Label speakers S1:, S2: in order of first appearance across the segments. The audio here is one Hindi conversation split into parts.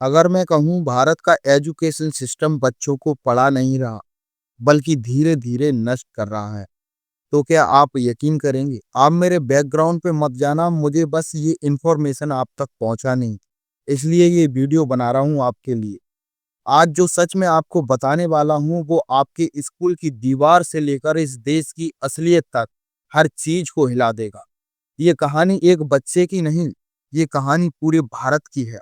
S1: अगर मैं कहूँ भारत का एजुकेशन सिस्टम बच्चों को पढ़ा नहीं रहा, बल्कि धीरे-धीरे नष्ट कर रहा है, तो क्या आप यकीन करेंगे? आप मेरे बैकग्राउंड पे मत जाना, मुझे बस ये इन्फॉर्मेशन आप तक पहुँचानी है, इसलिए ये वीडियो बना रहा हूँ आपके लिए। आज जो सच मैं आपको बताने वाला हूँ, वो आपके स्कूल की दीवार से लेकर इस देश की असलियत तक हर चीज़ को हिला देगा। ये कहानी एक बच्चे की नहीं, ये कहानी पूरे भारत की है।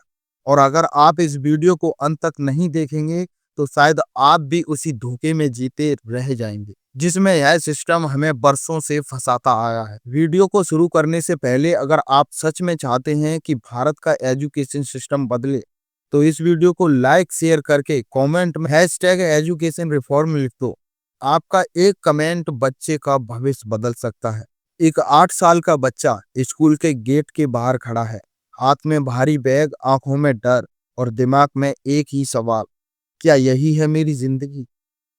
S1: और अगर आप इस वीडियो को अंत तक नहीं देखेंगे, तो शायद आप भी उसी धोखे में जीते रह जाएंगे, जिसमें यह सिस्टम हमें बरसों से फंसाता आया है। वीडियो को शुरू करने से पहले अगर आप सच में चाहते हैं कि भारत का एजुकेशन सिस्टम बदले, तो इस वीडियो को लाइक शेयर करके कमेंट में हैशटैग एजुकेशन रिफॉर्म लिख दो। आपका एक कमेंट बच्चे का भविष्य बदल सकता है। एक 8 साल का बच्चा स्कूल के गेट के बाहर खड़ा है, हाथ में भारी बैग, आंखों में डर और दिमाग में एक ही सवाल, क्या यही है मेरी जिंदगी?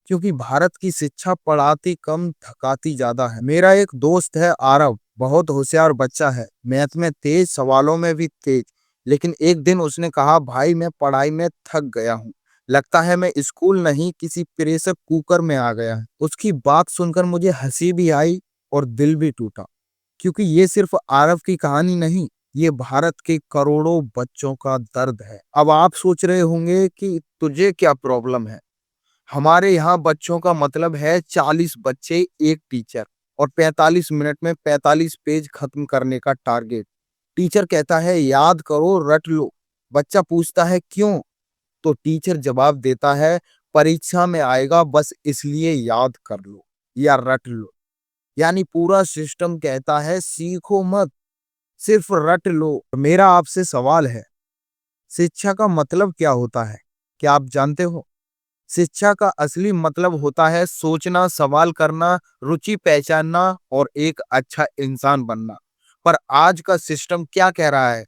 S1: क्योंकि भारत की शिक्षा पढ़ाती कम थकाती ज्यादा है। मेरा एक दोस्त है आरव, बहुत होशियार बच्चा है, मैथ में तेज, सवालों में भी तेज। लेकिन एक दिन उसने कहा, भाई मैं पढ़ाई में थक गया हूँ, लगता है मैं स्कूल नहीं किसी प्रेशर कुकर में आ गया है। उसकी बात सुनकर मुझे हंसी भी आई और दिल भी टूटा, क्योंकि ये सिर्फ आरव की कहानी नहीं, ये भारत के करोड़ों बच्चों का दर्द है। अब आप सोच रहे होंगे कि तुझे क्या प्रॉब्लम है। हमारे यहाँ बच्चों का मतलब है 40 बच्चे एक टीचर और 45 मिनट में 45 पेज खत्म करने का टारगेट। टीचर कहता है याद करो, रट लो। बच्चा पूछता है क्यों? तो टीचर जवाब देता है परीक्षा में आएगा, बस इसलिए याद कर लो या रट लो। यानी पूरा सिस्टम कहता है सीखो मत, सिर्फ रट लो। मेरा आपसे सवाल है, शिक्षा का मतलब क्या होता है? क्या आप जानते हो? शिक्षा का असली मतलब होता है सोचना, सवाल करना, रुचि पहचानना और एक अच्छा इंसान बनना। पर आज का सिस्टम क्या कह रहा है?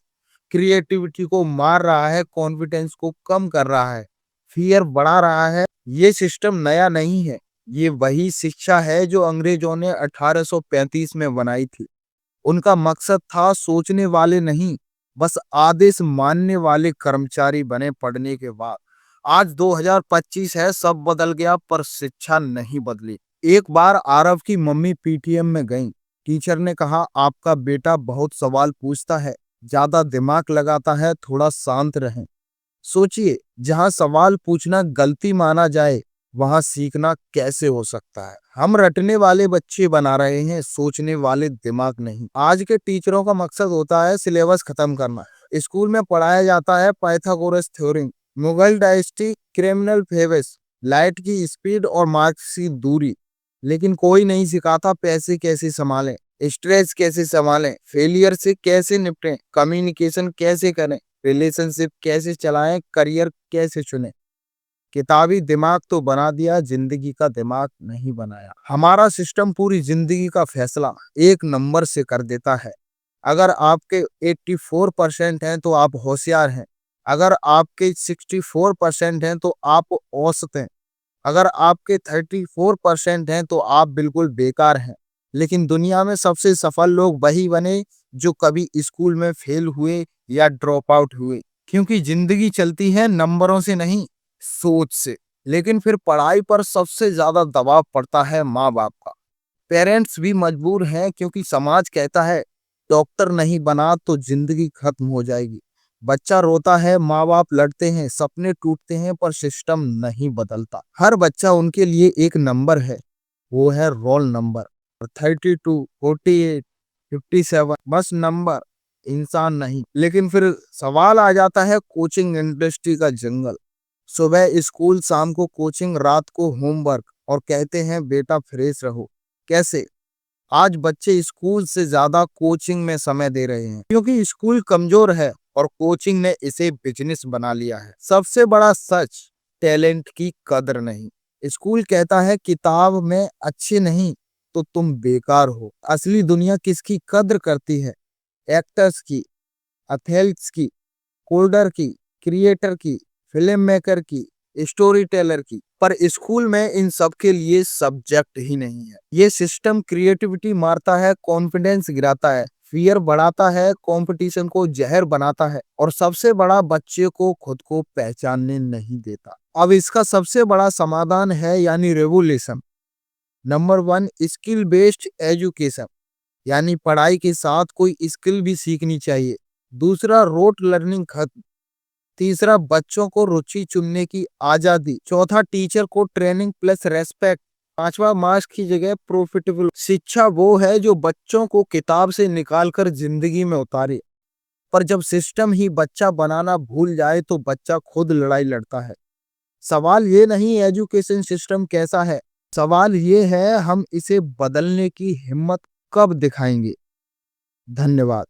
S1: क्रिएटिविटी को मार रहा है, कॉन्फिडेंस को कम कर रहा है, फियर बढ़ा रहा है। ये सिस्टम नया नहीं है, ये वही शिक्षा है जो अंग्रेजों ने 1835 में बनाई थी। उनका मकसद था सोचने वाले नहीं, बस आदेश मानने वाले कर्मचारी बने पढ़ने के बाद। आज 2025 है, सब बदल गया पर शिक्षा नहीं बदली। एक बार आरव की मम्मी पीटीएम में गई। टीचर ने कहा आपका बेटा बहुत सवाल पूछता है, ज्यादा दिमाग लगाता है, थोड़ा शांत रहें। सोचिए, जहां सवाल पूछना गलती माना जाए, वहां सीखना कैसे हो सकता है? हम रटने वाले बच्चे बना रहे हैं, सोचने वाले दिमाग नहीं। आज के टीचरों का मकसद होता है सिलेबस खत्म करना। स्कूल में पढ़ाया जाता है Pythagoras theorem, Mughal dynasty, criminal फेवस, लाइट की स्पीड और मार्क्स की दूरी। लेकिन कोई नहीं सिखाता पैसे कैसे संभालें, स्ट्रेस कैसे संभालें, फेलियर से कैसे निपटें, कम्युनिकेशन कैसे करें, रिलेशनशिप कैसे चलाएं, करियर कैसे चुनें। किताबी दिमाग तो बना दिया, जिंदगी का दिमाग नहीं बनाया। हमारा सिस्टम पूरी जिंदगी का फैसला एक नंबर से कर देता है। अगर आपके 84% हैं तो आप होशियार हैं, अगर आपके 64% हैं तो आप औसत हैं, अगर आपके 34% हैं तो आप बिल्कुल बेकार हैं। लेकिन दुनिया में सबसे सफल लोग वही बने जो कभी स्कूल में फेल हुए या ड्रॉप आउट हुए, क्योंकि जिंदगी चलती है नंबरों से नहीं, सोच से। लेकिन फिर पढ़ाई पर सबसे ज्यादा दबाव पड़ता है माँ बाप का। पेरेंट्स भी मजबूर हैं, क्योंकि समाज कहता है डॉक्टर नहीं बना तो जिंदगी खत्म हो जाएगी। बच्चा रोता है, माँ बाप लड़ते हैं, सपने टूटते हैं, पर सिस्टम नहीं बदलता। हर बच्चा उनके लिए एक नंबर है, वो है रोल नंबर। 32, 48, 57, बस नंबर, इंसान नहीं। लेकिन फिर सवाल आ जाता है कोचिंग इंडस्ट्री का जंगल। सुबह स्कूल, शाम को कोचिंग, रात को होमवर्क, और कहते हैं बेटा फ्रेश रहो। कैसे? आज बच्चे स्कूल से ज्यादा कोचिंग में समय दे रहे हैं, क्योंकि स्कूल कमजोर है और कोचिंग ने इसे बिजनेस बना लिया है। सबसे बड़ा सच, टैलेंट की कदर नहीं। स्कूल कहता है किताब में अच्छे नहीं तो तुम बेकार हो। असली दुनिया किसकी कद्र करती है? एक्टर्स की, एथलीट्स की, कोडर की, क्रिएटर की, फिल्म मेकर की, स्टोरी टेलर की। पर स्कूल में इन सब के लिए सब्जेक्ट ही नहीं है। ये सिस्टम क्रिएटिविटी मारता है, कॉन्फिडेंस गिराता है, फियर बढ़ाता है, कंपटीशन को जहर बनाता है और सबसे बड़ा बच्चे को खुद को पहचानने नहीं देता। अब इसका सबसे बड़ा समाधान है यानी revolution. Number 1 skill based education यानी पढ़ाई के साथ कोई स्किल भी सीखनी चाहिए। दूसरा रोट लर्निंग खत्म। तीसरा बच्चों को रुचि चुनने की आजादी। चौथा टीचर को ट्रेनिंग प्लस रेस्पेक्ट। पांचवा मार्क्स की जगह प्रॉफिटेबल शिक्षा वो है जो बच्चों को किताब से निकालकर जिंदगी में उतारे। पर जब सिस्टम ही बच्चा बनाना भूल जाए तो बच्चा खुद लड़ाई लड़ता है। सवाल ये नहीं एजुकेशन सिस्टम कैसा है, सवाल ये है हम इसे बदलने की हिम्मत कब दिखाएंगे। धन्यवाद।